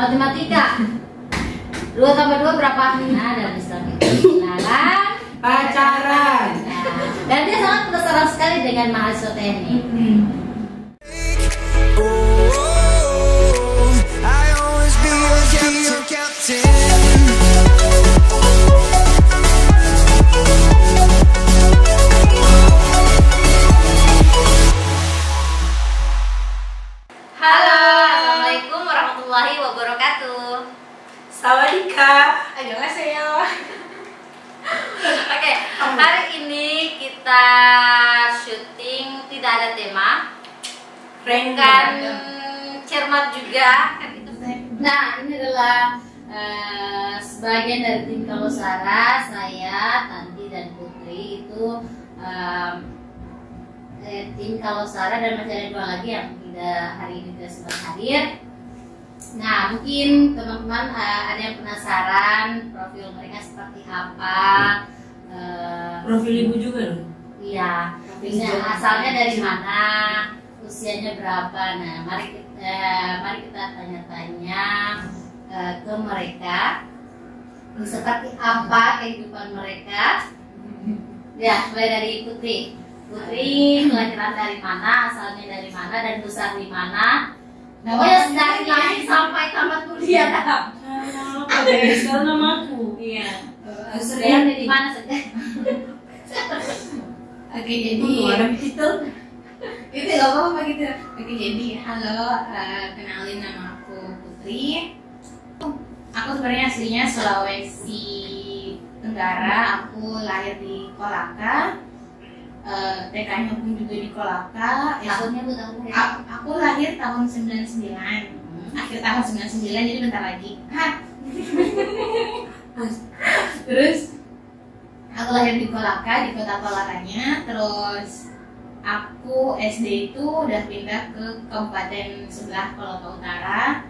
Matematika. 2 tambah 2 berapa? Nah, dan Islam itu kenalan, pacaran. Nah, dan dia sangat penasaran sekali dengan mahasiswa teknik. Halo, assalamualaikum warahmatullahi wabarakatuh. Sawadika. Annyeonghaseyo. Oke, hari ini kita syuting tidak ada tema, bukan cermat juga. Nah, ini adalah sebagian dari tim Kalosara, saya, Tanti dan Putri itu tim Kalosara, dan masih ada 2 lagi yang hari ini tidak sempat hadir. Nah, mungkin teman-teman ada yang penasaran profil mereka seperti apa. Profil ibu juga loh. Iya, profilnya asalnya dari mana, usianya berapa. Nah, mari kita tanya-tanya ke mereka seperti apa kehidupan mereka. Ya, mulai dari Putri. Putri kelahiran dari mana, asalnya dari mana, dan besar di mana? Pokoknya dari lahir sampai tamat kuliah. Apa guys? Kalau namaku. Iya. Sering Dari mana saja? Oke, jadi ada titel. itu gak apa-apa gitu. Oke, jadi halo, kenalin nama aku Putri. Aku sebenarnya aslinya Sulawesi Tenggara. Aku lahir di Kolaka. TK-nya pun juga di Kolaka. Tahunnya Bu, tahunnya. Aku lahir tahun 99. Akhir tahun 99, jadi bentar lagi. Terus aku lahir di Kolaka, di kota Kolakanya. Terus aku SD itu udah pindah ke kabupaten sebelah Kolaka Utara.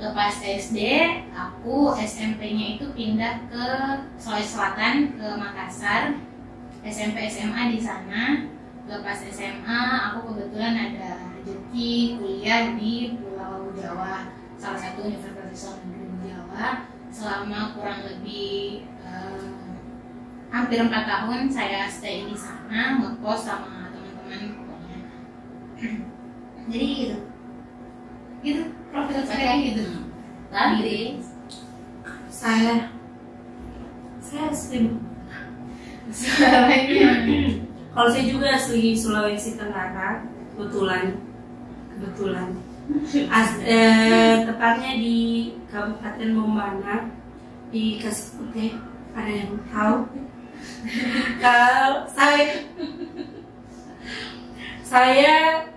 Lepas SD, aku SMP-nya itu pindah ke Sulawesi Selatan, ke Makassar. SMP SMA di sana. Lepas SMA aku kebetulan ada rezeki kuliah di Pulau Jawa, salah satu universitas negeri di Jawa. Selama kurang lebih hampir 4 tahun saya stay di sana, ngekos sama teman-teman pokoknya. Jadi gitu profil saya gitu. Tadi Saya asli. Kalau saya juga asli Sulawesi Tenggara, kebetulan. Tepatnya di Kabupaten Bombana, di Kasih Putih. Ada yang tahu? Kalau saya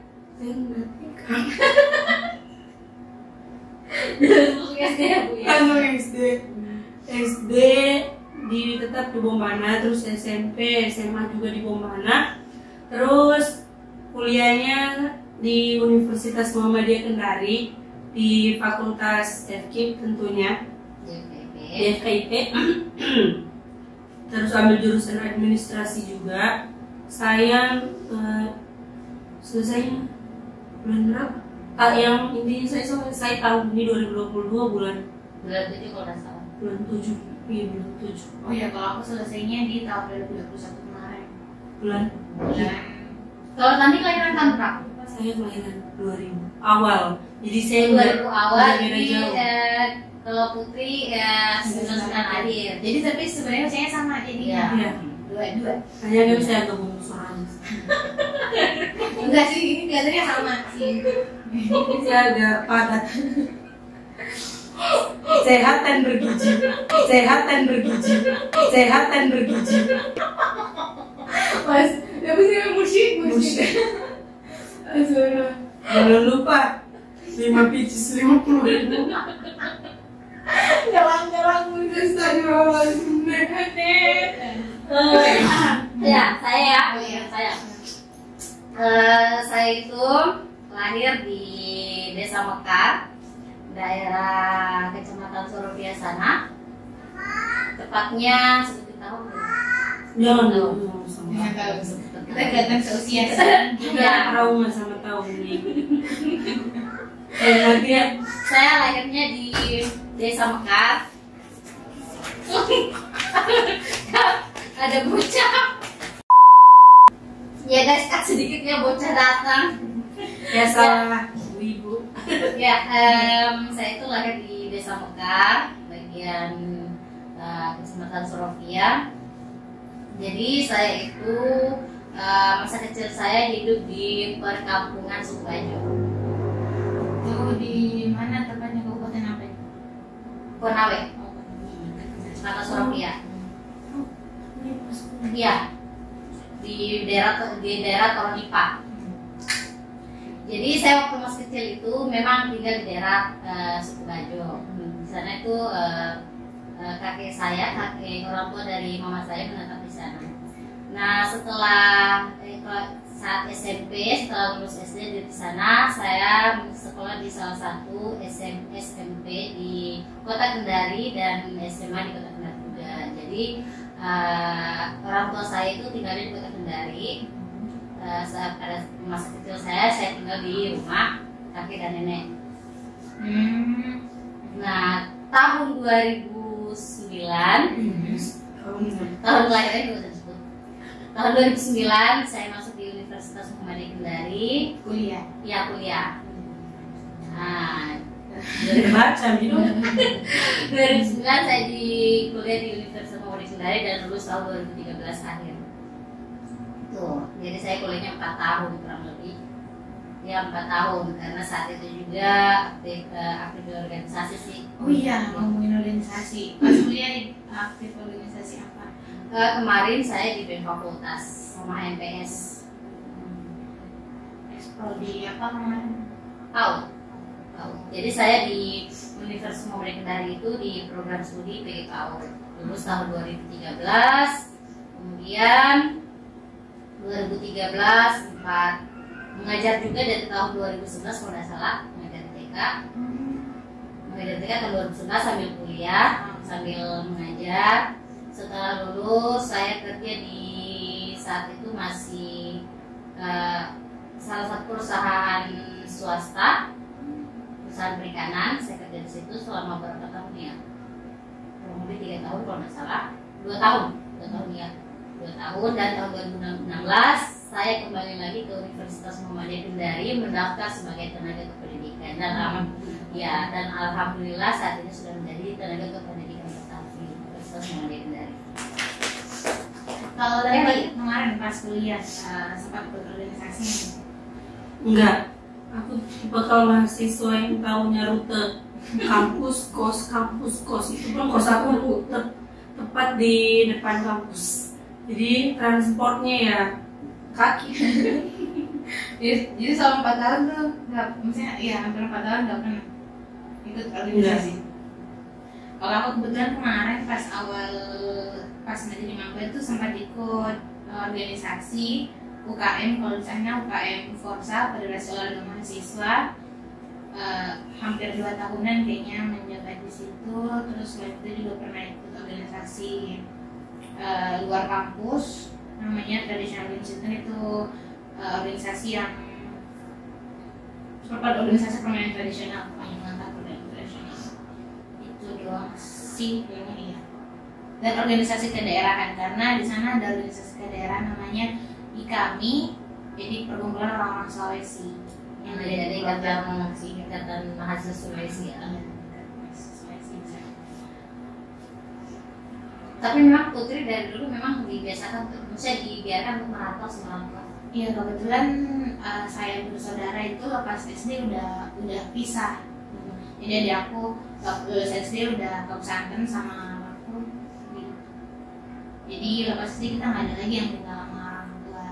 SD tetap di Bombana, terus SMP, SMA juga di Bombana, terus kuliahnya di Universitas Muhammadiyah Kendari di Fakultas FKIP tentunya, di FKIP. Terus ambil jurusan administrasi juga. Saya selesainya bulan berapa? Yang intinya saya tahun ini 2022 bulan 7 kalau tidak salah. Bulan 7. Iya, bulan 7. Oh ya, kalau aku selesainya di tahun 2021 kemarin. Bulan. Kalau nanti kelahiran tahun berapa? Saya kelahiran 2000 awal. Jadi saya 2000 awal. beda Jadi jauh. kalau Putri 99 akhir. Jadi tapi sebenarnya saya sama jadi Iya. Iya. dua. Hanya nggak bisa gabung suaranya. Enggak sih, ini kelihatannya sama sih. Saya agak padat. Sehat dan bergizi. Mas, tapi saya musik. Jangan lupa 5 pieces 50.000. Jalan-jalan muncul tadi bawah Ya, saya. Oh, iya. Saya itu lahir di Desa Mekar, daerah Kecamatan Sorobia sana. Tepatnya seperti tahun. Jangan tahu. Nggak tahu. Kita kelihatan seusia. Iya. Trauma sama tahun ini. Nanti ya. Saya lahirnya di Desa Mekar. Ada bocah. Ya guys, sedikitnya bocah datang. Ya salah ibu. Ya, saya itu lahir di Desa Mekar, bagian Kecamatan Sorofia. Jadi saya itu masa kecil saya hidup di perkampungan Sukobajo. Itu di mana tempatnya, kabupaten apa? Konawe, Kecamatan Sorofia. Iya, di daerah Toronipa. Jadi saya waktu masih kecil itu memang tinggal di daerah Sukobajo. Di sana itu kakek orang tua dari mama saya menetap di sana. Nah setelah saat SMP, setelah lulus SD di sana, saya sekolah di salah satu SMP di Kota Kendari dan SMA di Kota Kendari juga. Jadi orang tua saya itu tinggalnya di Kota Kendari. Saat pada masa kecil saya tinggal di rumah kakek dan nenek. Nah tahun 2009 tahun lahirnya juga tersebut. Tahun 2009 saya masuk di Universitas Muhammadiyah Kendari Kuliah. ya kuliah. Nah, Baca gitu. 2009 saya di kuliah di Universitas Muhammadiyah Kendari dan lulus tahun 2013 akhir. Tuh, jadi saya kuliahnya 4 tahun kurang lebih. Ya 4 tahun karena saat itu juga aktif di organisasi sih. Oh iya, ngomongin organisasi. Pas kuliah aktif organisasi apa? Kemarin saya di BEM Fakultas sama MPS. Prodi apa kemarin? Tahu. Jadi saya di Universitas Muhammadiyah Kendari itu di program studi PGKU. Lulus tahun 2013. Kemudian 2013 sempat mengajar juga dari tahun 2011 kalau tidak salah, mengajar TK. Mengajar TK tahun 2011 sambil kuliah, sambil mengajar. Setelah lulus saya kerja di saat itu masih salah satu perusahaan swasta, perusahaan perikanan. Saya kerja di situ selama berapa tahun ya? Kurang lebih 3 tahun kalau tidak salah. 2 tahun ya. 2 tahun dan tahun 2016 saya kembali lagi ke Universitas Muhammadiyah Kendari mendaftar sebagai tenaga kependidikan dan alhamdulillah saat ini sudah menjadi tenaga kependidikan tetap di Universitas Muhammadiyah Kendari. Kalau dari kemarin pas kuliah sempat ikut organisasi? Enggak. Aku bakal mahasiswa yang tahunya rute kampus kos itu pun kos aku tepat di depan kampus. Jadi transportnya ya kaki. Jadi selama 4 tahun tuh maksudnya ya hampir 4 tahun nggak pernah ikut organisasi. Kalau aku kebetulan kemarin pas menjadi maba itu sempat ikut organisasi UKM, kalau di sana UKM Forsa, Federasi Olahraga Mahasiswa. Hampir 2 tahunan kayaknya menjabat di situ. Terus selain itu juga pernah ikut organisasi luar kampus, namanya Traditional Center. Itu organisasi yang merupakan organisasi permainan tradisional, yang mengangkat permainan tradisional. Itu doang sih kayaknya ya. Dan organisasi kedaerahan, karena di sana ada organisasi kedaerahan namanya IKAMI, jadi perkumpulan orang-orang Sulawesi yang dari ikatan mahasiswa Sulawesi ya. Tapi memang Putri dari dulu memang dibiasakan dibiarkan untuk merantau sama orang tua. Iya, kebetulan saya bersaudara itu lepas SD udah pisah. Jadi adik aku waktu lulus SD udah ke pesantren sama aku. Jadi lepas SD kita nggak ada lagi yang tinggal sama orang tua.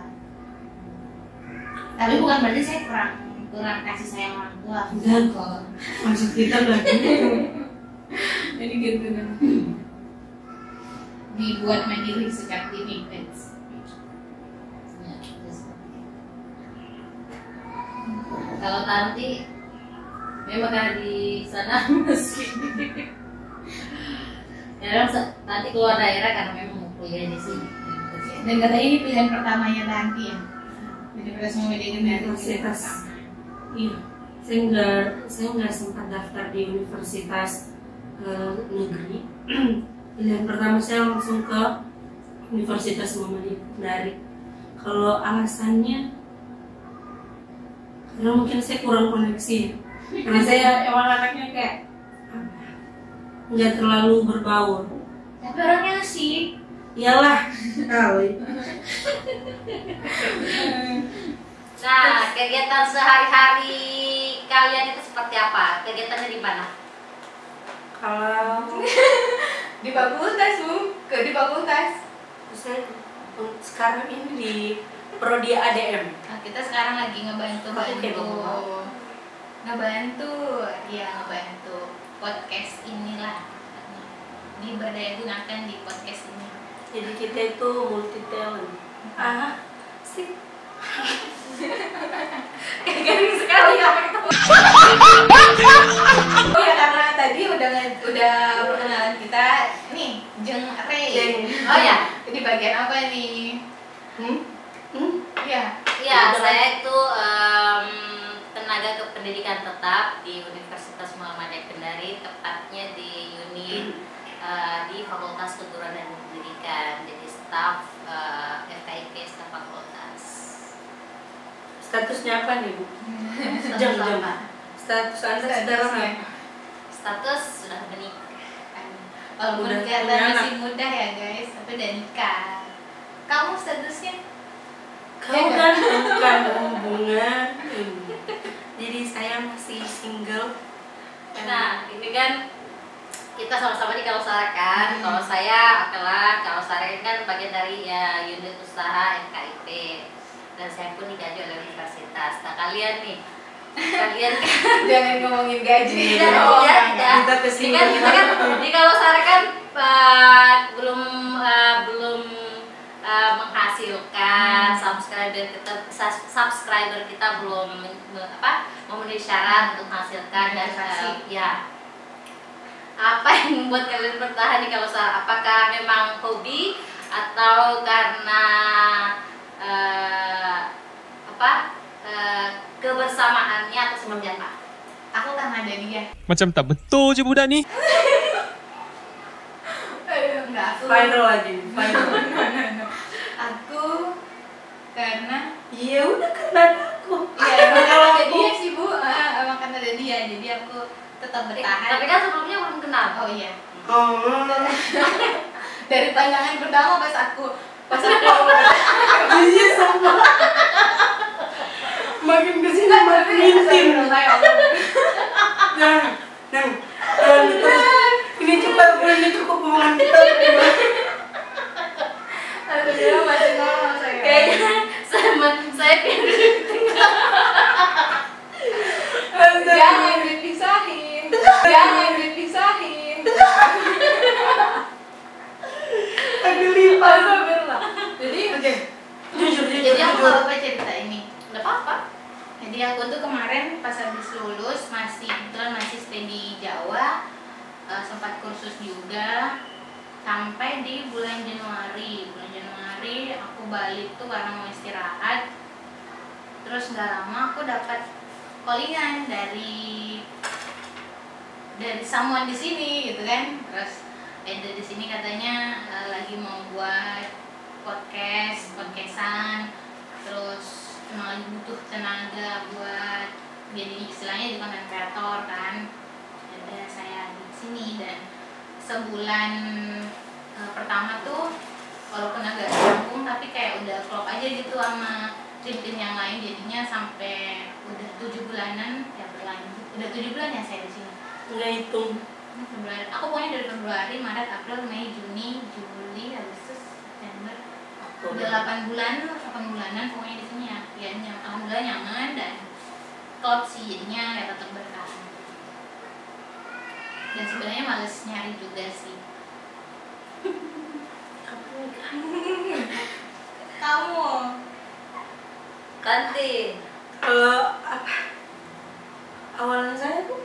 Tapi bukan berarti saya kurang kasih sayang orang tua. Enggak kok. Maksud kita berarti. Jadi gitu kan. Dibuat mandiri sejak dini, guys. Kalau Tanti memang karena di sana meski Tanti keluar daerah karena memang mau kuliah di sini. Dan katanya ini pilihan pertamanya Tanti ya. Universitas Muhammadiyah Universitas. Iya. Saya nggak sempat daftar di universitas negeri. Pilihan pertama saya langsung ke Universitas Muhammadiyah Kendari. Kalau alasannya karena mungkin saya kurang koneksi, karena saya emang anaknya kayak nggak terlalu berbaur. Tapi orangnya asik. Iyalah kali. Nah, kegiatan sehari-hari kalian itu seperti apa? Kegiatannya di mana? Kalau Di fakultas, Bu. Di fakultas. saya sekarang ini di prodi ADM. Nah, kita sekarang lagi ngebantu podcast inilah diberdaya gunakan di podcast ini. Jadi kita itu multi talent. Sih. Kayak garing sekali apa itu. Oh ya, karena tadi udah perkenalan kita nih, Jeng Rey. Oh ya, Di bagian apa nih? Iya. iya saya itu tenaga kependidikan tetap di Universitas Muhammadiyah Kendari, tepatnya di unit di Fakultas Keguruan dan Pendidikan, jadi staf FKIP, staf fakultas. Statusnya apa nih, Bu? Status apa? Status Anda sekarang apa? Status sudah menikah. Walaupun Udah kelihatan punya masih muda ya guys, tapi udah nikah. Kamu statusnya? Kau kan bukan hubungan. Jadi saya masih single. Nah, ini kan kita sama-sama di Kalosara kan. Kalau saya adalah Kalosara ini kan bagian dari ya unit usaha FKIP, dan saya pun digaji oleh universitas. Nah kalian nih, kalian Jangan ngomongin gaji. Kita kesini. kita kan di Kalosara kan belum menghasilkan subscriber kita belum memenuhi syarat untuk menghasilkan, dan ya apa yang membuat kalian bertahan di Kalosara? Apakah memang hobi atau karena kebersamaannya atau seperti apa? Aku karena ada dia. Macam tak betul je budak ni. Enggak, aku. Final lagi. Final. Aku karena Iya udah karena aku. iya emang karena ada dia sih, Bu. Emang karena ada dia, jadi aku tetap bertahan. Tapi kan sebelumnya belum kenal. Oh iya. Oh. Dari pandangan pertama pas aku Iya sama. Makin kesini makin intim. Nah, ini cukup hubungan kita. alhamdulillah masih normal saya. Kayaknya saya Jangan dipisahin. Jangan dipisahin. Agak lipat. Alhamdulillah. Jadi Jujur. Jadi aku gak apa-apa cerita ini. nggak apa-apa. Jadi aku tuh kemarin pas habis lulus kebetulan masih stay di Jawa, sempat kursus juga sampai di bulan Januari. Bulan Januari aku balik tuh karena mau istirahat. Terus nggak lama aku dapat callingan dari someone di sini gitu kan. Terus dari sini katanya lagi mau buat podcastan, terus cuma lagi butuh tenaga buat jadi istilahnya di content creator kan. Ada saya di sini dan sebulan pertama tuh walaupun agak rampung tapi kayak udah klop aja gitu sama tim-tim yang lain, jadinya sampai udah 7 bulanan ya berlanjut. Udah 7 bulan ya saya di sini. Nggak hitung. Aku pokoknya dari Februari, Maret, April, Mei, Juni, Juli, Agustus, September. Udah 8 bulanan pokoknya di sini ya. Ya alhamdulillah nyaman dan klop sih, jadinya ya tetap bertahan. Dan sebenarnya males nyari juga sih. Kamu Kantin. Kalau apa? Awalan saya tuh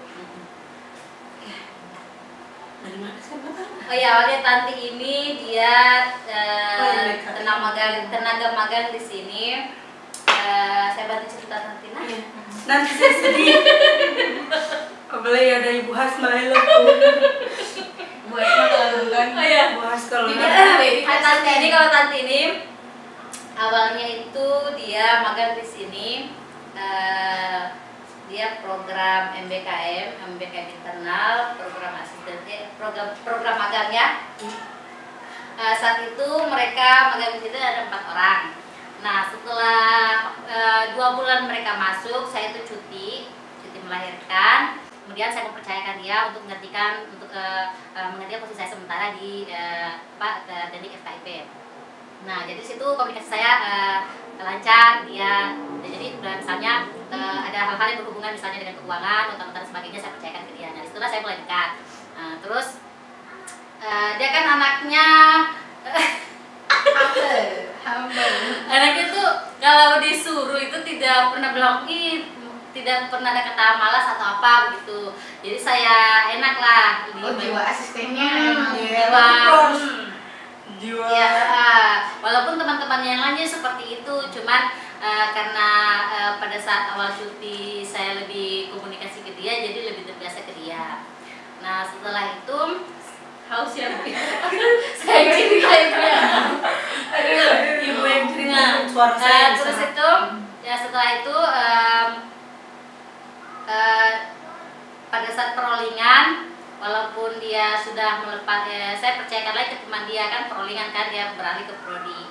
dari mana saya tahu? Oh ya, awalnya Tanti ini dia tenaga magang di sini. Saya bantu cerita Tanti nah. Iya. Nanti saya sedih. Apalagi ada Ibu Hasma, kan. Oh iya. Bahas kalau Tante ini, kalau Tante ini awalnya itu dia magang di sini. Dia program MBKM internal, program asisten, program magangnya. Saat itu mereka magang di situ ada 4 orang. Nah, setelah 2 bulan mereka masuk, saya itu cuti melahirkan. Kemudian saya mempercayakan dia untuk menggantikan posisi saya sementara di teknik FKIP. Nah, jadi situ komunikasi saya lancar dia. Jadi misalnya ada hal-hal yang berhubungan misalnya dengan keuangan, utang dan sebagainya, saya percayakan ke dia. Nah, disitulah saya mulai dekat. Terus dia kan anaknya humble. Anaknya tuh kalau disuruh itu tidak pernah bilang tidak pernah ada kata malas atau apa begitu. Jadi saya enak lah. Jiwa asistennya emang jiwa. Ya, walaupun teman-teman yang lainnya seperti itu, cuman karena pada saat awal cuti saya lebih komunikasi ke dia, jadi lebih terbiasa ke dia. Nah, setelah itu haus ya. Saya ceritain dia. Ibu yang cerita suara saya. Terus itu ya setelah itu pada saat perollingan, walaupun dia sudah melepas, saya percayakan lagi ke teman dia kan, perollingan kan dia beralih ke prodi.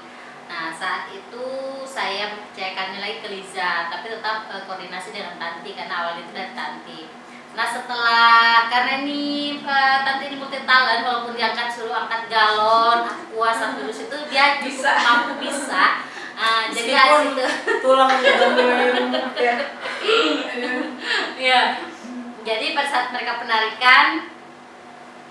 Nah, saat itu saya mempercayakannya lagi ke Liza, tapi tetap koordinasi dengan Tanti karena awalnya itu dari Tanti. Nah, setelah karena ini Tanti ini multi talent, walaupun diangkat suruh angkat galon, aqua, terus itu dia cukup mampu bisa. Jadi dari situ tulang ya. Ya. Jadi pada saat mereka penarikan,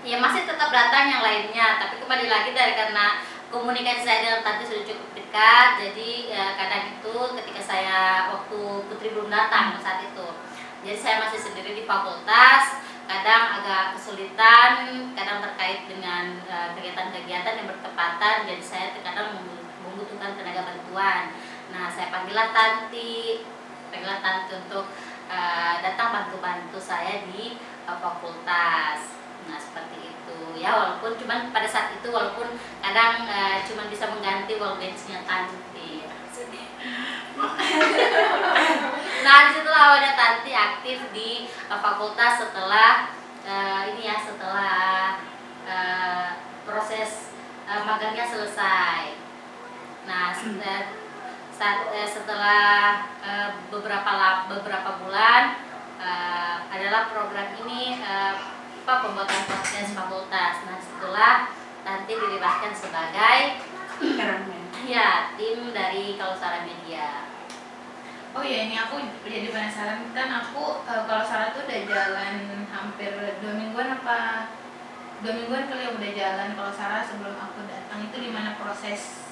ya masih tetap datang yang lainnya, tapi kembali lagi karena komunikasi saya dengan Tanti sudah cukup dekat, jadi kadang itu ketika saya waktu Putri belum datang saat itu, jadi saya masih sendiri di fakultas, kadang agak kesulitan, kadang terkait dengan kegiatan-kegiatan yang bertepatan, jadi saya terkadang membutuhkan tenaga bantuan. Nah, saya panggillah Tanti untuk datang bantu-bantu saya di fakultas. Nah, seperti itu ya, walaupun cuman pada saat itu walaupun kadang cuman bisa mengganti uang bensinnya Tanti. Nah, disitulah awalnya Tanti aktif di fakultas setelah setelah proses magangnya selesai. Nah, setelah beberapa bulan adalah program ini pembuatan podcast fakultas. Nah, setelah Tanti dilibatkan sebagai tim dari Kalusara Media. Oh ya, ini aku jadi penasaran kan, aku kalau salah tuh udah jalan hampir 2 mingguan kali ya udah jalan. Kalau Sarah sebelum aku datang itu di mana proses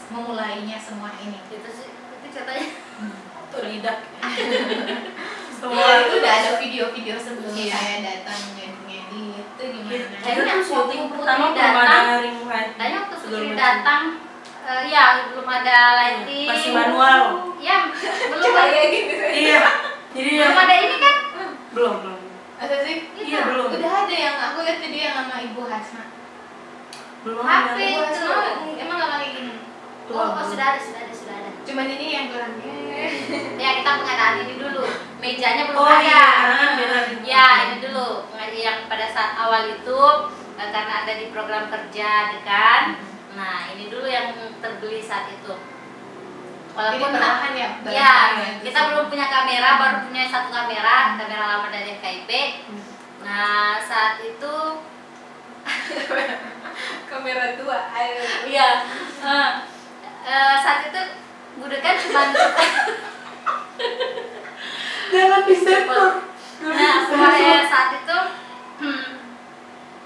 memulainya semua ini? Itu ceritanya Tuh lidah. Semua itu udah ada video-video sebelum saya datang ngedit itu gimana? Kayaknya waktu pertama Putri belum ada datang, ring light. kayaknya waktu Putri datang, ya belum ada lighting. Masih manual. Ya, belum Cahaya gitu. Iya. Jadi belum ada ini kan? belum. Masa sih? Iya, belum. Udah ada yang aku lihat tadi yang sama Ibu Hasna. Belum HP ada. Ibu itu. Hasna emang gak pakai gini? Sudah ada. Cuman ini yang kurangnya. Ya, kita pengadaan ini dulu. Mejanya belum Oh ada. iya, karena kan beda. Ya, ini dulu. Yang pada saat awal itu karena ada di program kerja kan. Nah, ini dulu yang terbeli saat itu. Walaupun bahan ya. Ya, kita belum punya kamera, baru punya 1 kamera lama dari FKIP. Nah, saat itu kamera tua. iya. Saat itu budekan cuma Jangan disetor. Nah, saat itu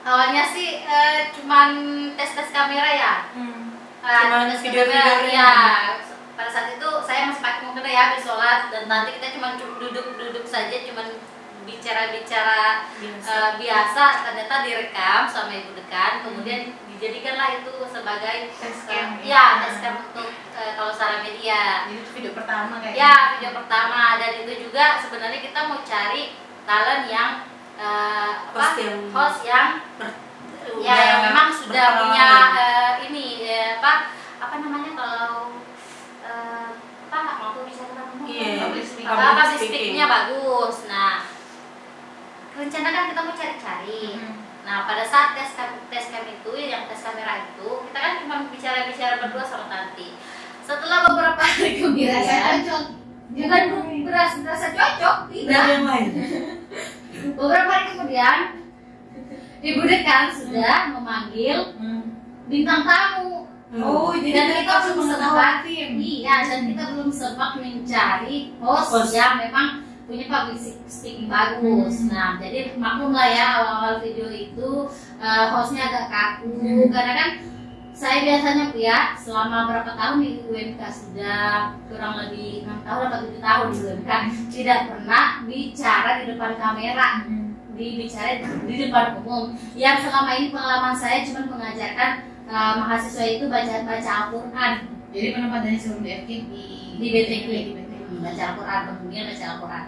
awalnya sih cuman tes kamera ya. Cuman Tes video-video kamera ini. ya. Pada saat itu saya masih pakai mobil ya habis sholat, dan nanti kita cuma duduk saja, cuman bicara biasa. Ternyata direkam sama ibu dekan, kemudian dijadikanlah itu sebagai Test cam. tes cam untuk Kalusara Media. Jadi itu video pertama kayaknya. Ya, video pertama, dan itu juga sebenarnya kita mau cari talent yang Host yang Ya, yang memang sudah punya ini apa namanya kalau nggak mampu bicara public speaking-nya bagus. Nah, rencana kan kita mau cari-cari. Nah, pada saat tes cam itu, yang tes kamera itu, kita kan cuma bicara berdua sama Tanti. Setelah beberapa hari kemudian, bukan berasa cocok, tidak. Beberapa hari kemudian, Ibu Dekan sudah memanggil bintang tamu. Dan kita belum sempat, dan kita belum sempat mencari host yang memang punya public speaking bagus. Nah, jadi maklum lah ya, awal-awal video itu hostnya agak kaku, karena kan saya biasanya ya selama berapa tahun di UMK, sudah kurang lebih 6 tahun atau 7 tahun di UMK, tidak pernah bicara di depan kamera, bicara di depan umum. Yang selama ini pengalaman saya cuma mengajarkan mahasiswa itu baca Al-Quran. Jadi penempatannya sebelum DFK di BTK, baca Al-Quran, kemudian baca Al-Quran.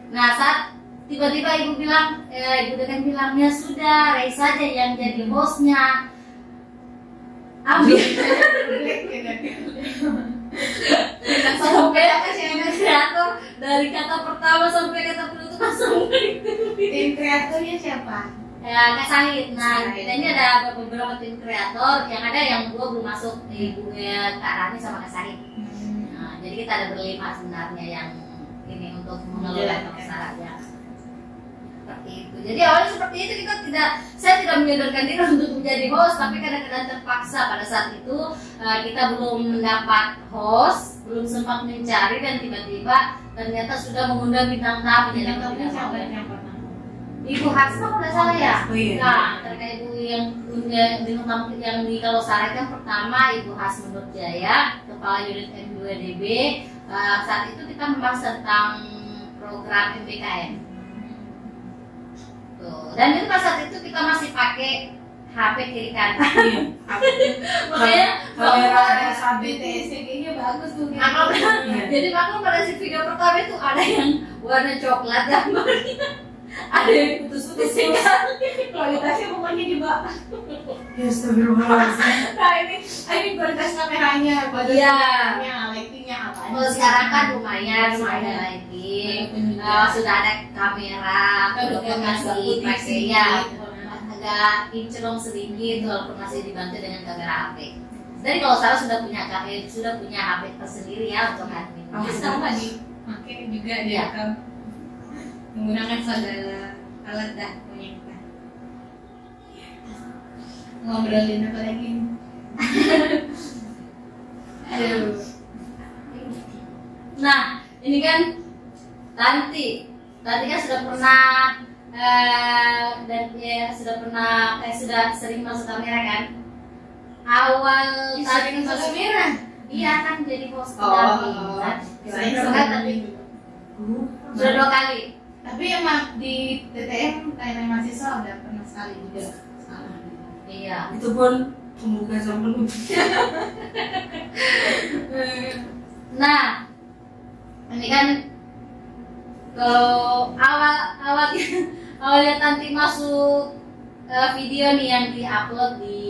Nah, saat tiba-tiba Ibu Dekan bilang, ya sudah, Ray saja yang jadi hostnya. Ambil sampai kreator dari kata pertama sampai kata penutup langsung. Tim kreatornya siapa? Ya, Kak Sahid. Nah, kita ini ada beberapa tim kreator, yang ada yang 2 belum masuk, Ibu Kak Rani sama Kak Sahid. Nah, jadi kita ada berlima sebenarnya yang ini untuk mengelola masyarakat. Seperti itu. Jadi awalnya seperti itu, saya tidak menyodorkan diri untuk menjadi host, tapi kadang-kadang terpaksa. Pada saat itu kita belum mendapat host, belum sempat mencari, dan tiba-tiba ternyata sudah mengundang bintang tamu. Bintang tamunya siapa yang pertama? Ibu Hasna kalau tidak salah ya. Iya. Nah, terkait Ibu yang bintang tamu yang di Kalau Sarai kan pertama Ibu Hasna Nurjaya, Kepala Unit M2DB. Saat itu kita membahas tentang program MBKM. Dan itu pada saat itu kita masih pakai HP kiri kanan. Makanya kamera SABTS kayaknya bagus tuh. Jadi maklum pada si video pertama itu ada yang warna coklat gambarnya, ada yang putus-putus sekali. Kualitasnya pokoknya di bawah. Ya, astagfirullahaladzim. Nah, ini kualitas kameranya, lightingnya apa? Kalau sekarang kan lumayan ada lighting, sudah ada kamera, walaupun masih pakai ya agak kinclong sedikit, walaupun masih dibantu dengan kamera HP. Jadi kalau Sarah sudah punya HP tersendiri ya untuk admin. Sama dipakai juga dia kan menggunakan segala alat dah punya kita. Ngobrolin apa lagi? Aduh. Nah, ini kan Tanti kan sudah pernah sudah sering masuk kamera kan? Awal Tanti masuk kamera, iya kan jadi host tapi sudah 2 kali. Tapi emang di TTM tanya mahasiswa udah pernah sekali juga. Iya. Itu pun pembuka sama penutup. Nah, ini kan awalnya Tanti masuk video nih yang diupload di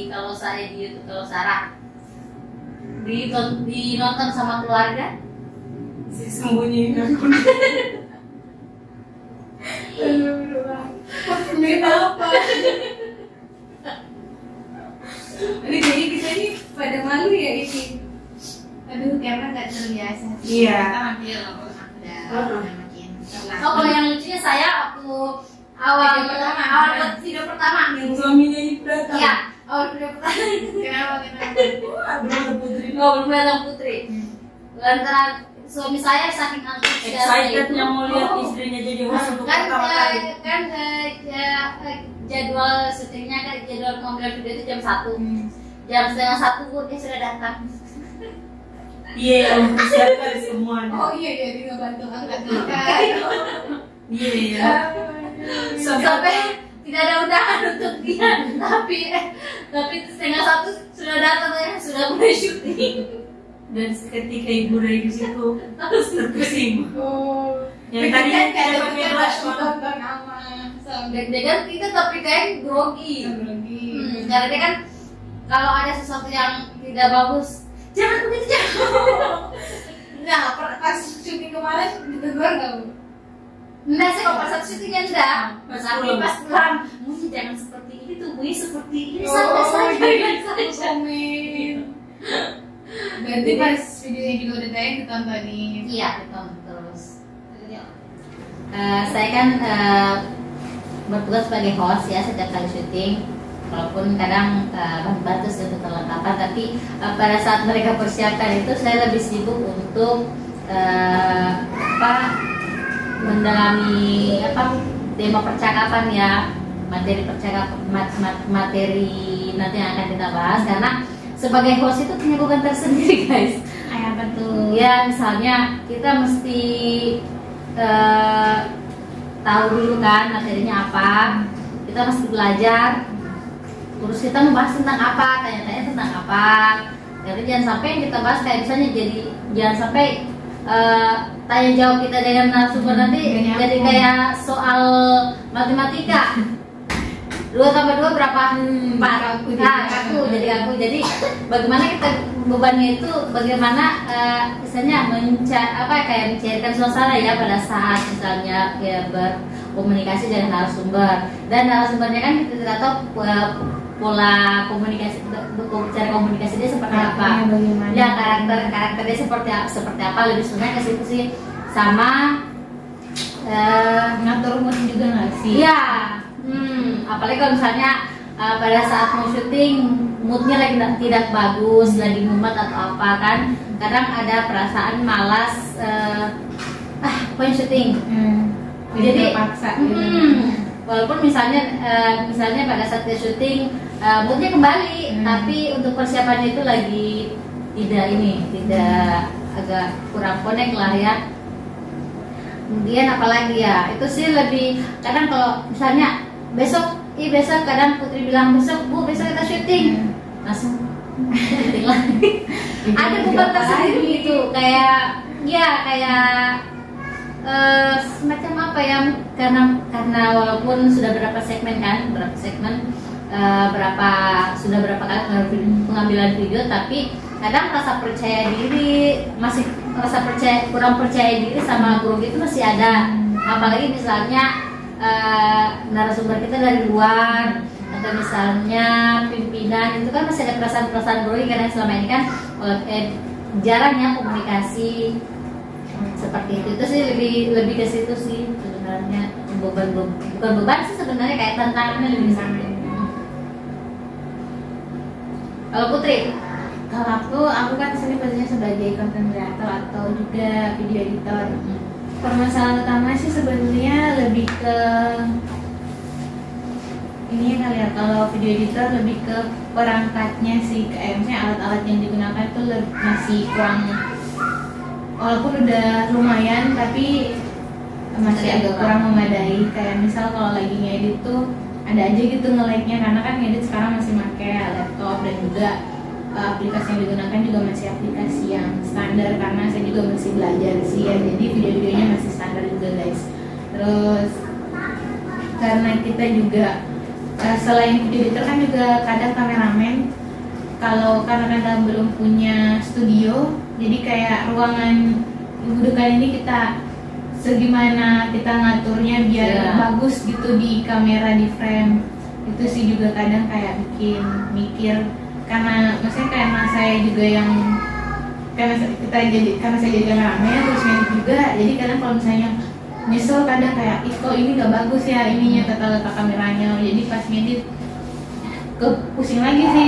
Kalau Saya di YouTube Kalau Sarah, dinonton sama keluarga. Si sembunyi akun. Beda apa? Ini jadi kita ini pada malu ya ini. Aduh, karena nggak terbiasa. Iya. Kita hampir udah makin. Kalau yang lucunya saya waktu awal video pertama Yang suaminya itu datang. Iya, awal video pertama. Kenapa? Aduh, Putri. Belum datang Putri. Lantaran suami saya saking antusiasnya Excitednya mau lihat istrinya jadi host untuk pertama kali. Jadwal syutingnya kan jadwal pengambilan video itu jam 1. Jam 1:30 dia sudah datang. Iya, yang mempersiapkan semuanya. Oh iya dia ngebantu angkat. Iya. Sampai tidak ada undangan untuk dia, tapi 1:30 sudah datang ya, sudah mulai syuting. Dan ketika Ibu Ray di situ terkesima. Oh. Yang tadi kan saya ada pakai kita blush on. ditonton sama deg-degan kita tapi kayak grogi. Karena dia kan kalau ada sesuatu yang tidak bagus, jangan begitu, jangan. Nah, pas syuting kemarin ditegur nggak Bu? Enggak sih, kalau pas satu syutingnya enggak. Pas Tapi pulang. pas pulang, Mui jangan seperti itu, Mui seperti ini. Oh, Santai saja, jadi saja. komen. Berarti pas videonya juga udah tayang ditontonin. Iya, ditonton terus. Saya kan bertugas sebagai host ya setiap kali syuting. Walaupun kadang bantu sih untuk perlengkapan, tapi pada saat mereka persiapkan itu saya lebih sibuk untuk mendalami tema percakapan ya, materi percakapan, materi nanti yang akan kita bahas, karena sebagai host itu punya beban tersendiri guys. Apa tuh? Ya misalnya kita mesti tahu dulu kan materinya apa, kita mesti belajar, terus kita membahas tentang apa, tanya-tanya tentang apa. Jadi jangan sampai yang kita bahas kayak misalnya jangan sampai tanya jawab kita dengan narasumber nanti jadi kayak soal matematika. 2 tambah 2 berapa? 4. Kaku jadi bagaimana kita bebannya itu bagaimana misalnya mencairkan suasana ya pada saat misalnya ya berkomunikasi dengan narasumber, dan narasumbernya kan kita tidak tahu pola komunikasi, cara komunikasi dia seperti apa, ya karakternya seperti apa, lebih sebenarnya ke situ sih, sama Ngatur mood juga nggak sih? iya. Apalagi kalau misalnya pada saat mau syuting moodnya lagi tidak bagus, lagi mumet atau apa kan, kadang ada perasaan malas pengen syuting. Jadi terpaksa walaupun misalnya pada saat dia syuting moodnya kembali, tapi untuk persiapannya itu lagi tidak agak kurang connect lah ya. Kemudian apalagi ya, itu sih lebih kadang kalau misalnya besok kadang Putri bilang besok kita syuting, langsung syuting lagi. Ada beban tersendiri gitu, kayak semacam apa ya, karena walaupun sudah berapa segmen berapa kali pengambilan video, tapi kadang rasa percaya diri kurang percaya diri sama grogi itu masih ada. Apalagi misalnya narasumber kita dari luar, atau misalnya pimpinan, itu kan masih ada perasaan grogi karena selama ini kan jarang ya komunikasi seperti itu. Itu sih lebih ke situ sih sebenarnya, bukan beban sih sebenarnya, kayak tantangannya lebih sana. Kalau Putri? Kalau aku kan sini posisinya sebagai content creator atau juga video editor. Permasalahan utama sih sebenarnya lebih ke ini kali ya, kalau video editor lebih ke perangkatnya sih, kayak misalnya alat-alat yang digunakan itu masih kurang, walaupun udah lumayan tapi masih agak kurang memadai. Kayak misal kalau lagi ngedit tuh ada aja gitu nge-lag-nya, karena kan ngedit sekarang masih pakai laptop, dan juga aplikasi yang digunakan juga masih aplikasi yang standar, karena saya juga masih belajar sih ya, jadi video-videonya masih standar juga guys. Terus karena kita juga selain video editor kan juga kadang kameramen, karena kadang belum punya studio, jadi kayak ruangan dudukan ini kita segimana kita ngaturnya biar bagus gitu di kamera, di frame. Itu sih juga kadang kayak bikin mikir, karena maksudnya karena saya juga yang karena saya jadi kameramen terus ngedit juga, jadi kadang kalau misalnya nyesel kadang kayak kok ini nggak bagus ya ininya, tata letak kameranya, jadi pas ngedit pusing lagi sih,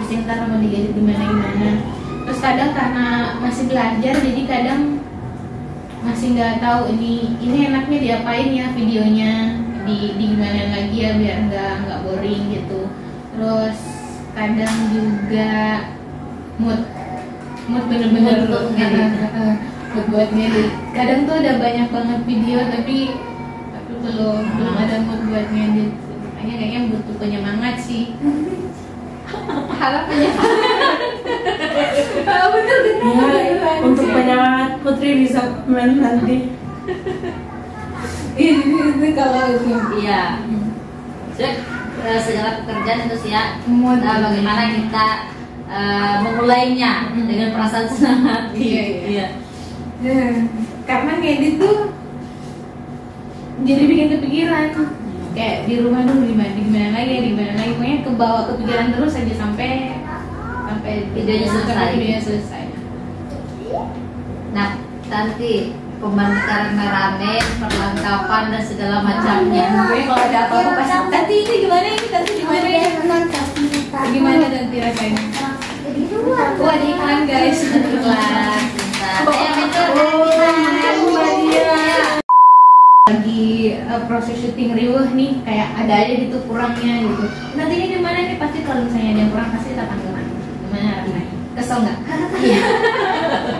pusing ntar mau diedit gimana. Terus kadang karena masih belajar, jadi kadang masih nggak tahu ini enaknya diapain ya videonya, di gimana lagi ya biar nggak boring gitu. Terus kadang juga mood bener-bener mood buat ngedit. Kadang tuh udah banyak banget video tapi belum ada mood buat ngedit. Makanya kayaknya butuh penyemangat sih. Harapannya bener. Untuk penyemangat Putri bisa main nanti. Itu kalau Iya. Jadi segala pekerjaan itu sih ya, Semua bagaimana kita memulainya dengan perasaan senang hati. Iya. Karena ngedit tuh jadi bikin kepikiran kayak di rumah tuh gimana lagi, pokoknya kebawa kepikiran terus aja sampai videonya selesai. Nah, nanti pembantu rame, perlengkapan dan segala macamnya. Gue kalau ada apa-apa pasti tadi ini gimana ini, tadi gimana ya? Gimana nanti rasanya? Wah, ada iklan guys. Iklan, Lagi proses syuting riuh nih, kayak ada aja gitu kurangnya gitu. Nanti ini gimana nih, pasti kalau misalnya ada yang kurang pasti kita tanggapan. Gimana rasanya? Kesel nggak?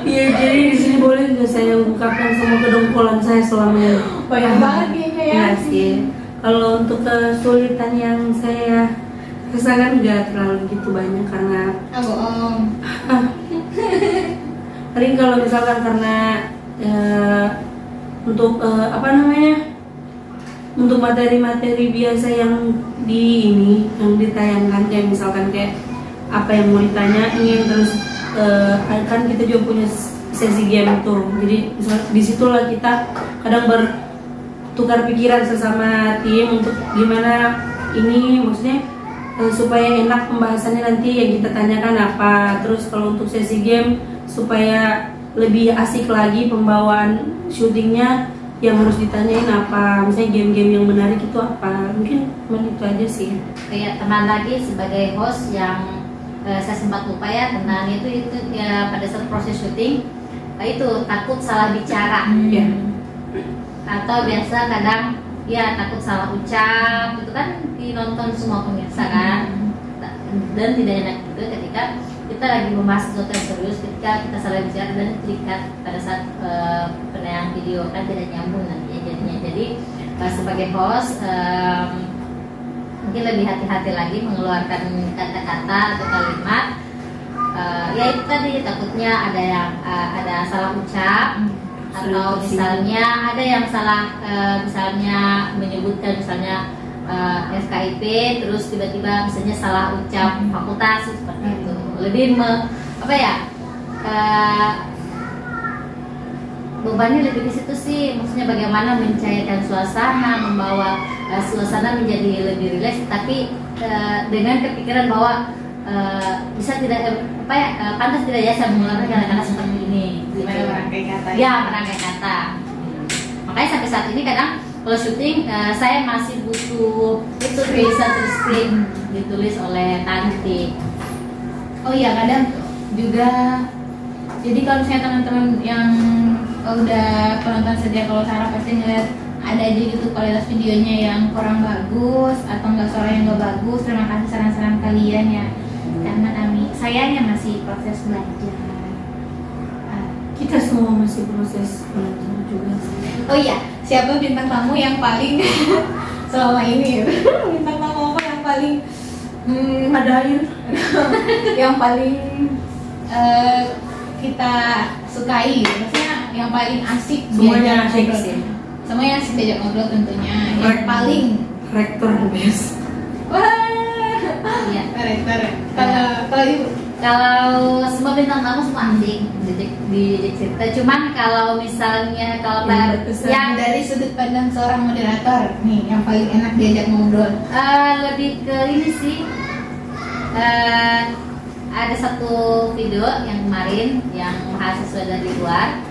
Iya, jadi di sini boleh nggak saya ungkapkan semua kedongkolan saya selama ini? Banyak banget kayaknya ya. Iya sih. Kalau untuk kesulitan yang saya rasakan nggak terlalu gitu banyak karena Bohong. paling kalau misalkan karena untuk apa namanya, untuk materi-materi biasa yang yang ditayangkan, kayak misalkan kayak apa yang mau ditanyain, terus kan kita juga punya sesi game tuh, jadi disitulah kita kadang bertukar pikiran sesama tim untuk gimana ini, maksudnya supaya enak pembahasannya nanti yang kita tanyakan apa. Terus kalau untuk sesi game supaya lebih asik lagi pembawaan syutingnya, yang harus ditanyain apa, misalnya game-game yang menarik itu apa. Mungkin cuma itu aja sih. Kayak teman lagi sebagai host yang saya sempat lupa ya tentang itu ya, pada saat proses syuting itu takut salah bicara. Ya. Atau biasa kadang ya takut salah ucap, itu kan dinonton semua pemirsa kan. Dan tidak enak juga ketika kita lagi membahas sesuatu yang serius, ketika kita salah bicara dan terikat pada saat penayang video, kan tidak nyambung nanti jadinya. Jadi sebagai host mungkin lebih hati-hati lagi mengeluarkan kata-kata atau kalimat. Ya itu tadi takutnya ada salah ucap, atau misalnya ada yang salah misalnya menyebutkan misalnya FKIP terus tiba-tiba misalnya salah ucap fakultas seperti itu. Lebih bebannya lebih di situ sih, maksudnya bagaimana mencairkan suasana, membawa suasana menjadi lebih rileks, tapi dengan kepikiran bahwa bisa tidak pantas tidak ya saya mengeluarkan kata-kata seperti ini. Gimana merangkai kata? Ya, merangkai kata. Makanya sampai saat ini kadang kalau syuting saya masih butuh itu bisa script ditulis oleh Tanti. Oh iya, kadang juga. Jadi kalau misalnya teman-teman yang udah penonton setia Kalau Sarah pasti ngeliat ada aja gitu kualitas videonya yang kurang bagus atau enggak, suara yang enggak bagus. Terima kasih saran-saran kalian ya, karena sayanya masih proses belajar. Kita semua masih proses belajar juga sih. Oh iya, siapa bintang tamu yang paling selama ini? Bintang tamu apa yang paling Ada air. yang paling kita sukai, maksudnya yang paling asik? Semuanya diajak asik ngobrol. sih. Semuanya asik diajak ngobrol tentunya. Yang paling rektor best. wah, Iya. rektor. Kalau ibu Kalau semua bintang tamu semua asik di cerita. Cuman kalau misalnya yang dari sudut pandang seorang moderator nih, yang paling enak diajak ngobrol. lebih ke ini sih. Ada satu video yang kemarin yang mahasiswa dari luar.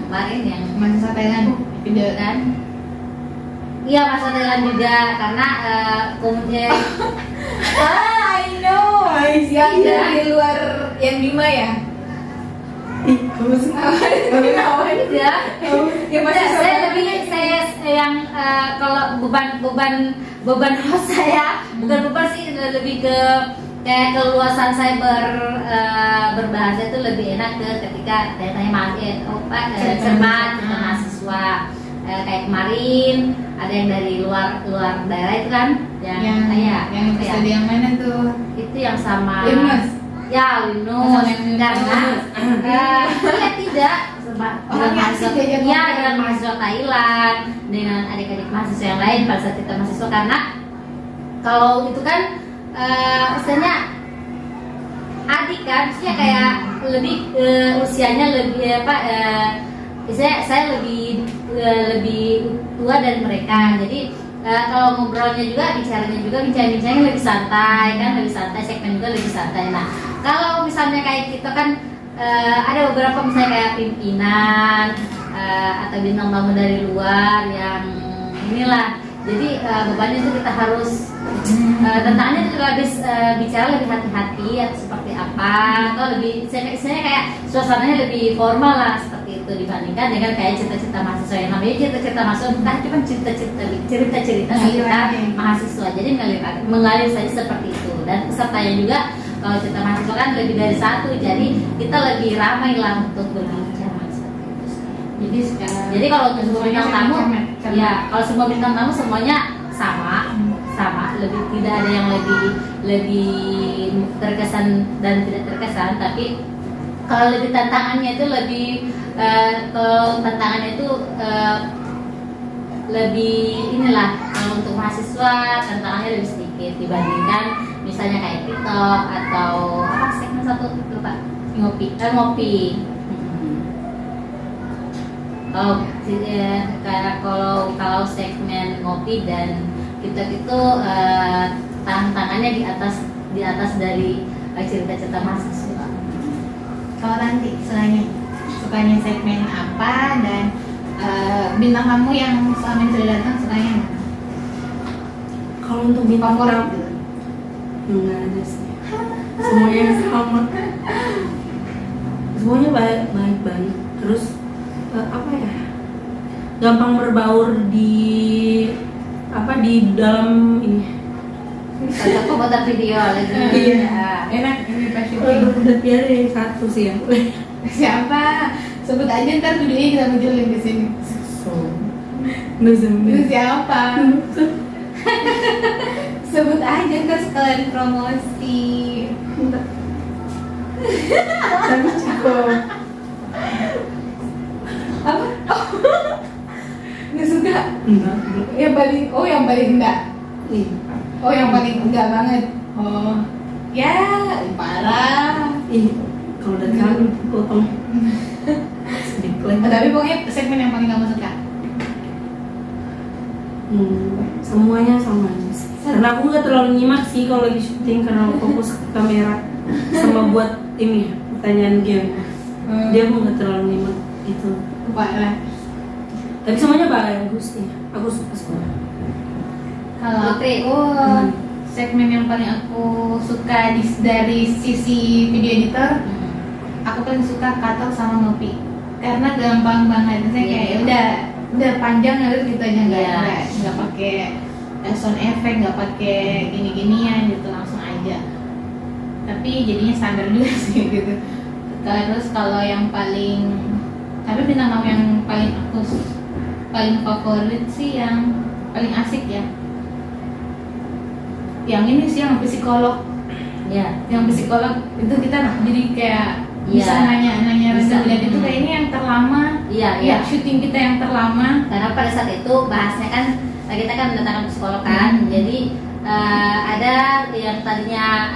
Kemarin yang Mahasiswa Thailand video kan. Iya, mahasiswa Thailand juga karena kemudian I know. Yang dari luar, yang Bima ya? ya. Ya pasti saya yang kalau beban host saya bukan beban sih, lebih ke kayak keluasan saya berbahasa itu lebih enak ketika tanya cermat mahasiswa. Kayak kemarin ada yang dari luar daerah itu kan, yang episode yang mana tuh? itu yang sama Irmas. Ya, Winus. Karena ya tidak dengan mahasiswa, ya dengan mahasiswa Thailand, dengan adik-adik mahasiswa yang lain pada saat kita mahasiswa, karena kalau itu kan istilahnya adik kan, maksudnya kayak lebih usianya lebih apa, saya lebih tua dari mereka, jadi kalau ngobrolnya juga bincang-bincangnya lebih santai kan, lebih santai, segmen juga lebih santai. Nah kalau misalnya kayak kita kan ada beberapa misalnya kayak pimpinan atau bintang tamu dari luar yang inilah, jadi bebannya itu kita harus tantangannya itu habis bicara lebih hati-hati atau seperti apa, atau lebih istilahnya kayak suasananya lebih formal lah seperti itu dibandingkan dengan kayak cerita-cerita mahasiswa. Yang namanya cerita-cerita mahasiswa bukan cuma cerita-cerita mahasiswa, jadi mengalir saja seperti itu. Dan pesertanya juga kalau cerita mahasiswa kan lebih dari satu, jadi kita lebih ramai lah untuk berbincang seperti itu. Jadi kalau untuk semua bintang tamu, ya kalau semua bintang tamu semuanya sama, lebih tidak ada yang lebih terkesan dan tidak terkesan. Tapi kalau lebih tantangannya itu lebih inilah, kalau untuk mahasiswa tantangannya lebih sedikit dibandingkan misalnya kayak TikTok atau apa segmen satu itu Pak, ngopi. Kalau segmen ngopi dan TikTok itu tantangannya di atas dari cerita-cerita mahasiswa. Kalau nanti sukanya segmen apa, dan bintang tamu yang selama ini sudah datang sukanya mana? Kalau untuk bintang tamu nggak ada sih, semuanya sama, semuanya baik. Terus apa ya, gampang berbaur di dalam ini. Atau pembuatan video lagi. Iya, enak ini pasti. Udah biarin satu sih yang Siapa? Sebut aja, ntar videonya kita munculin di sini. Itu siapa? Sebut aja, ntar sekalian promosi. tapi cukup. Apa? Nggak suka? Enggak. Yang paling enggak. Iya. Oh, yang paling enggak banget. Oh, ya parah. Kalau udah kan potong. Tapi pokoknya segmen yang paling kamu suka. Semuanya sama aja sih. Karena aku nggak terlalu nyimak sih kalau lagi syuting, karena fokus ke kamera sama buat ini pertanyaan game. Dia aku nggak terlalu nyimak gitu. Parah. Tapi semuanya bagus sih. Aku suka semua. Kalau aku segmen yang paling aku suka dari sisi video editor, aku paling suka Katal sama Ngopi, karena gampang banget. Saya kayak udah panjang harus gitu aja, nggak pakai sound effect, nggak pakai gini-ginian gitu, langsung aja. Tapi jadinya standar juga sih gitu. Terus kalau yang tapi bintang tamu yang paling favorit sih, yang paling asik ya, yang ini sih, yang psikolog. Ya. Yang psikolog itu kita jadi kayak bisa nanya lihat itu kayak ini yang terlama. Iya. Syuting kita yang terlama. Karena pada saat itu bahasnya kan kita kan mendatangkan psikolog kan. Jadi ada yang tadinya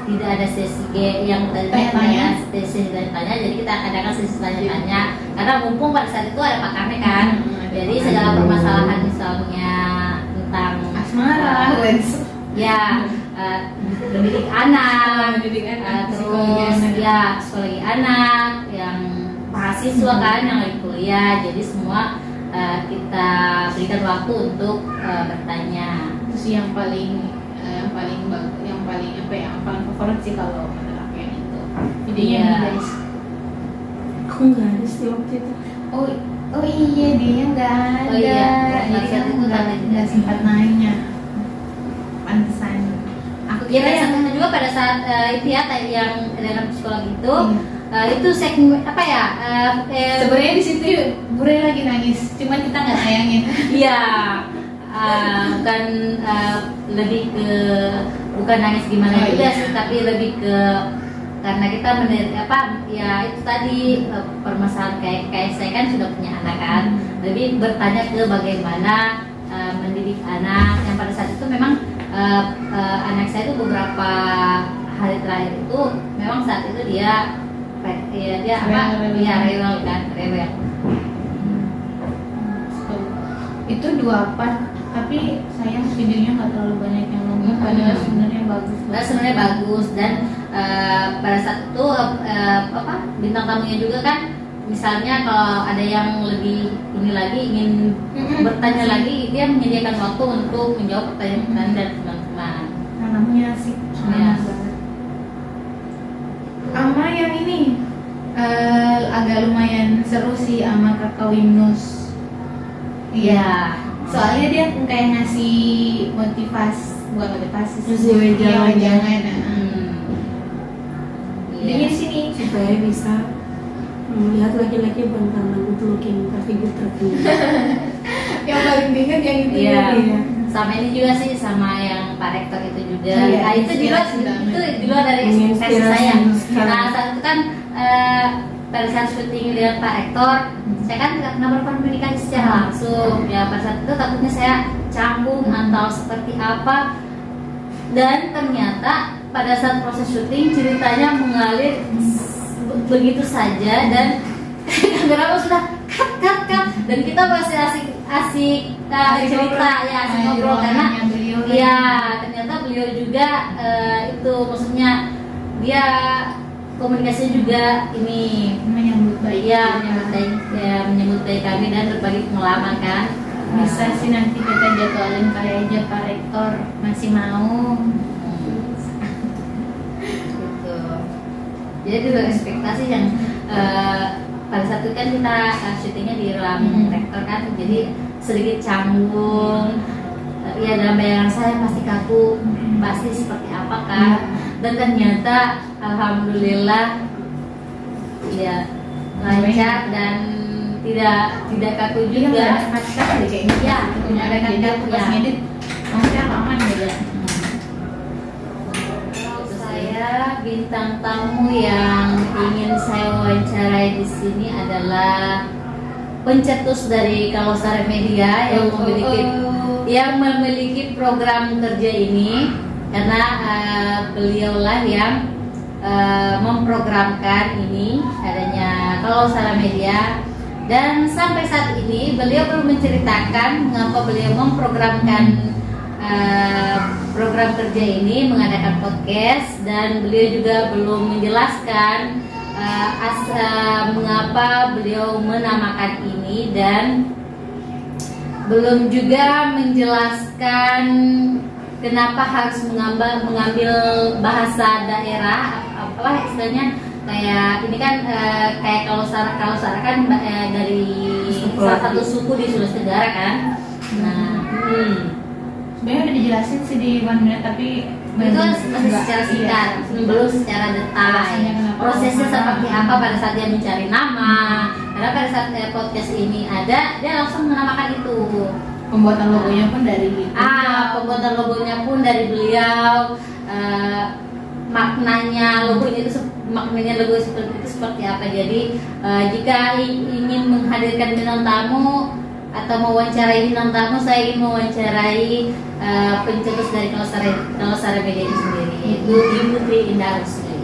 tidak ada sesi yang tanya, sesi tanya, jadi kita adakan sesi tanya-tanya. Karena mumpung pada saat itu ada Pak Kame kan. Jadi segala permasalahan misalnya tentang asmara, mendidik anak, terus psikologi anak, yang mahasiswa kan yang lagi kuliah, jadi semua kita berikan waktu untuk bertanya. Terus yang paling favorit sih kalau menurut aku yang itu videonya guys. Aku nggak ada sih waktu itu. Oh iya, dia nggak ada. Oh iya, jadi nggak sempat nanya. Pantesan. Aku Ya juga pada saat itu ya yang dalam psikolog itu segmen apa ya? Sebenarnya di situ Bure lagi nangis, cuman kita nggak sayangin. Iya, bukan lebih ke bukan nangis gimana juga sih, tapi lebih ke karena kita ya itu tadi permasalahan kayak saya kan sudah punya anak kan, lebih bertanya ke bagaimana mendidik anak. Yang pada saat itu memang anak saya itu beberapa hari terakhir itu memang saat itu dia rewel kan, rewel. Itu 2 part, tapi sayang videonya nggak terlalu banyak yang nonton, padahal sebenarnya bagus. Sebenarnya bagus, dan pada saat itu bintang tamunya juga kan, misalnya kalau ada yang lebih ini lagi ingin bertanya lagi, dia menyediakan waktu untuk menjawab pertanyaan dari teman-teman. Namanya asik. Ya. Ama yang ini agak lumayan seru sih sama Kakak Winus. Iya. Soalnya dia kayak ngasih bukan motivasi sih, Ngasih wejangan. Dia di sini supaya bisa melihat laki-laki bukan karena good looking tapi good looking. yang paling diingat yang itu. Iya. Iya. Sama ini juga sih, sama yang Pak Rektor itu juga. Iya, Nah itu juga di luar dari ekspektasi saya. Nah saat itu kan pada saat syuting dengan Pak Rektor, saya kan tidak pernah berkomunikasi secara langsung. Ya pada saat itu takutnya saya canggung atau seperti apa. Dan ternyata pada saat proses syuting ceritanya mengalir begitu saja, dan kameramen sudah cut dan kita masih asik cerita ya, asik ngobrol karena ya ternyata beliau juga itu maksudnya dia komunikasinya juga ini menyambut baik. Ya menyambut baik kami dan berbagi pengalaman kan. Bisa sih nanti kita jadwalin kali aja Pak Rektor masih mau. Gitu. Jadi itu ekspektasi yang pada saat itu kan kita syutingnya di ruang rektor kan, jadi sedikit canggung. Ya dalam bayangan saya pasti kaku, pasti seperti apa kan. Dan ternyata alhamdulillah ya lancar dan tidak kaku juga. Ada kayaknya. Ya, ada kaku pas ngedit. Maksudnya aman gitu. Saya bintang tamu yang ingin saya wawancarai di sini adalah pencetus dari Kalosare Media yang memiliki program kerja ini, karena beliaulah yang memprogramkan ini adanya Kalosare Media, dan sampai saat ini beliau belum menceritakan mengapa beliau memprogramkan program kerja ini, mengadakan podcast, dan beliau juga belum menjelaskan mengapa beliau menamakan ini, dan belum juga menjelaskan kenapa harus mengambil bahasa daerah, apalah istilahnya, kayak ini kan kayak kalau Sara kan dari salah satu suku di Sulawesi Tenggara kan. Nah, sebenarnya udah dijelasin sih di 1 minute, tapi itu masih secara singkat, belum secara detail prosesnya seperti apa pada saat dia mencari nama. Karena pada saat podcast ini ada, dia langsung menamakan itu. Pembuatan logonya pun dari pembuatan logonya pun dari beliau. Maknanya logo seperti itu seperti apa. Jadi jika ingin menghadirkan bintang tamu atau mewawancarai bintang tamu, saya ingin mewawancarai pencetus dari Kalosare Media itu sendiri, yaitu Ibu Tri Indah Rusli,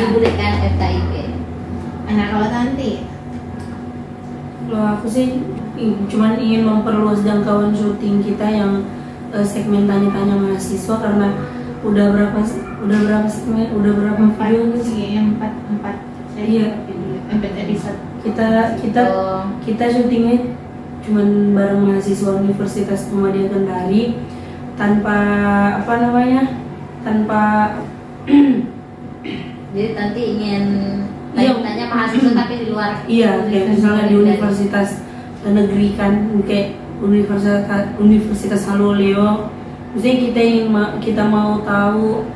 Ibu Dekan FKIP. Nah kalau Tanti, kalau aku sih cuman ingin memperluas jangkauan syuting kita yang segmen tanya-tanya mahasiswa, karena udah berapa segmen, udah berapa video sih yang 4 Iya. episode. Kita syutingnya cuman bareng mahasiswa Universitas Muhammadiyah Kendari, tanpa Jadi nanti ingin tanya mahasiswa tapi di luar. Iya, kayak misalnya di universitas negeri kan, kayak Universitas Haloleo. Misalnya kita mau tahu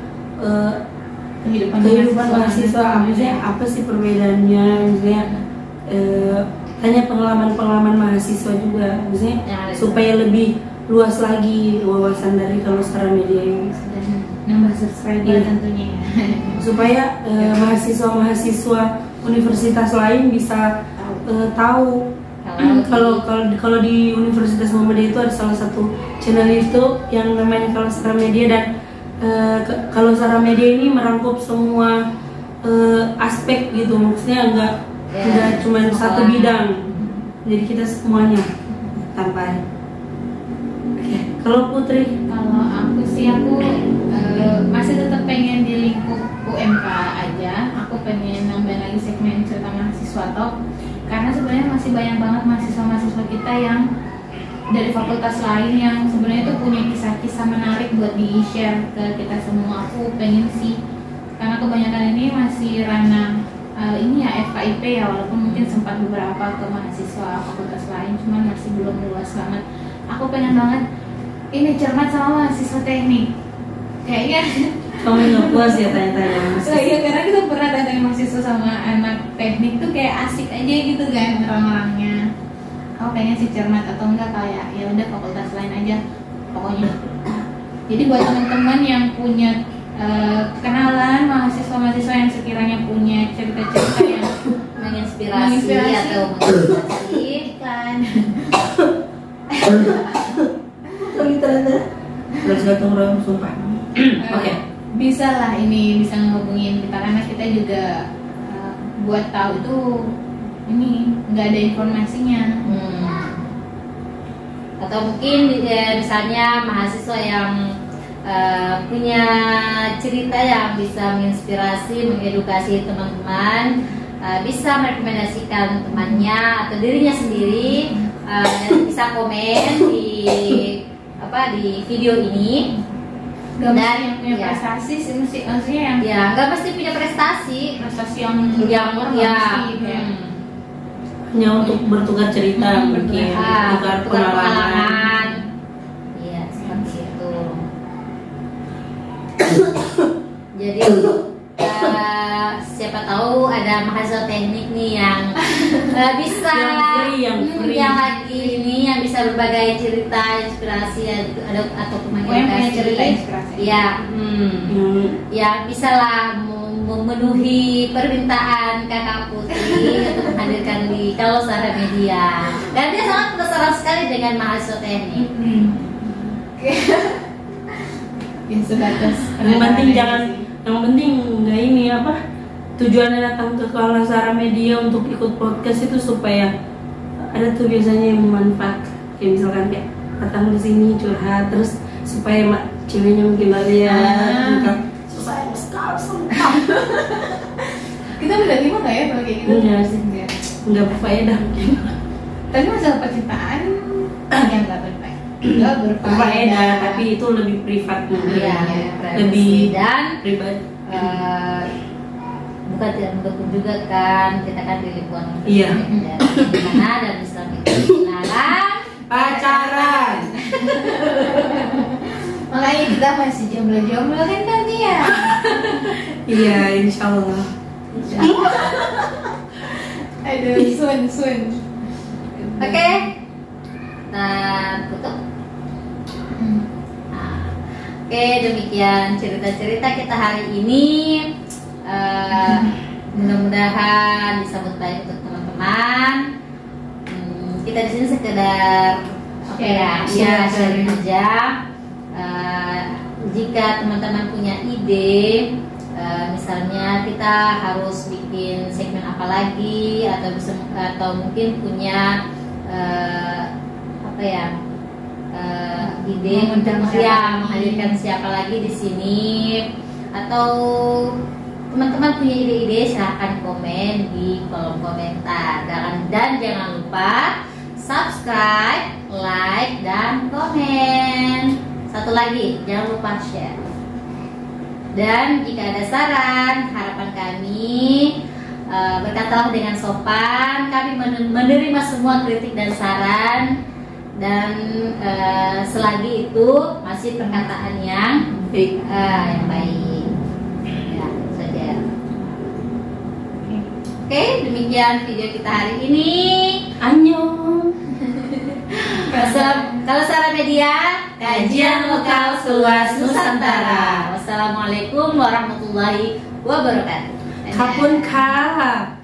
kehidupan mahasiswa, apa sih perbedaannya, misalnya tanya pengalaman mahasiswa juga, misalnya supaya lebih luas lagi wawasan dari Kalosare Media ini. nambah subscriber Iya. tentunya ya. Supaya mahasiswa-mahasiswa universitas lain bisa tahu kalau di Universitas Muhammadiyah itu ada salah satu channel itu yang namanya Kalausaha Media, dan Kalausaha Media ini merangkup semua aspek gitu, maksudnya enggak cuma satu bidang, jadi kita semuanya sampai. Kalau Putri? Kalau aku sih masih tetap pengen di lingkup UMK aja. Aku pengen nambah lagi segmen cerita mahasiswa talk, karena sebenarnya masih banyak banget mahasiswa-mahasiswa kita yang dari fakultas lain yang sebenarnya itu punya kisah-kisah menarik buat di-share ke kita semua. Aku pengen sih, karena kebanyakan ini masih ranah ini ya FKIP ya, walaupun mungkin sempat beberapa ke mahasiswa fakultas lain, cuman masih belum luas banget. Aku pengen banget ini cermat sama mahasiswa teknik. Kayaknya Kamu nggak puas ya tanya-tanya? iya, karena kita pernah tanya mahasiswa sama anak teknik tuh kayak asik aja gitu kan orang-orangnya. Aku pengen sih cermat, atau enggak kayak ya udah fakultas lain aja pokoknya. Jadi buat teman-teman yang punya kenalan mahasiswa-mahasiswa yang sekiranya punya cerita-cerita yang menginspirasi atau motivasi kan Terus gak orang sumpah. Oke. bisa lah ini bisa ngehubungin kita, karena kita juga buat tahu itu ini nggak ada informasinya. Atau mungkin misalnya mahasiswa yang punya cerita yang bisa menginspirasi, mengedukasi teman-teman, bisa merekomendasikan temannya atau dirinya sendiri, dan bisa komen di video ini. Gak mesti Dan, yang punya ya. prestasi sih, maksudnya yang Ya, nggak mesti punya prestasi yang Hanya untuk bertukar cerita mungkin, tukar bertukar pengalaman. pengalaman. Iya, seperti itu. Jadi siapa tahu ada mahasiswa teknik nih yang bisa yang free. yang lagi ini yang bisa berbagai cerita inspirasi atau punya cerita inspirasi. Ya, ya bisa lah memenuhi permintaan Kakak Putri untuk menghadirkan di Kalausaha Media. Dan dia sangat penasaran sekali dengan mahasiswa teknik. Ya sebatas Yang penting nggak ini apa, tujuannya datang ke Kalausaha Media untuk ikut podcast itu supaya ada tuh biasanya yang bermanfaat, kayak misalkan kayak datang di sini curhat, terus supaya ceweknya mungkin lihat susah sekali. Kita udah gimana nggak ya kalau kayak gitu? Enggak sih, nggak berfaedah mungkin. Tapi masalah percintaan yang nggak berfaedah, tapi itu lebih privat mungkin. Iya, lebih dan pribadi. Bukan tidak mendukung juga kan, kita kan di lingkungan Iya. di mana dan Islam itu dilarang Pacaran. makanya kita masih jomblo kan nanti ya. Iya, insya Allah. Aduh, sun. Oke, kita tutup. Oke, demikian cerita-cerita kita hari ini. Mudah-mudahan disambut baik untuk teman-teman. Kita di sini sekedar sharing aja. Jika teman-teman punya ide, misalnya kita harus bikin segmen apa lagi, atau mungkin punya ide untuk menghadirkan siapa lagi di sini, atau teman-teman punya ide-ide, silahkan komen di kolom komentar. Dan jangan lupa subscribe, like, dan komen. Satu lagi, jangan lupa share. Dan jika ada saran, harapan kami, berkatalah dengan sopan. Kami menerima semua kritik dan saran. Dan selagi itu masih perkataan yang baik. Ya, saja. Oke, demikian video kita hari ini. Annyeong. Kalau Salam Media, kajian lokal seluas Nusantara. Wassalamualaikum warahmatullahi wabarakatuh. ขอบคุณค่ะ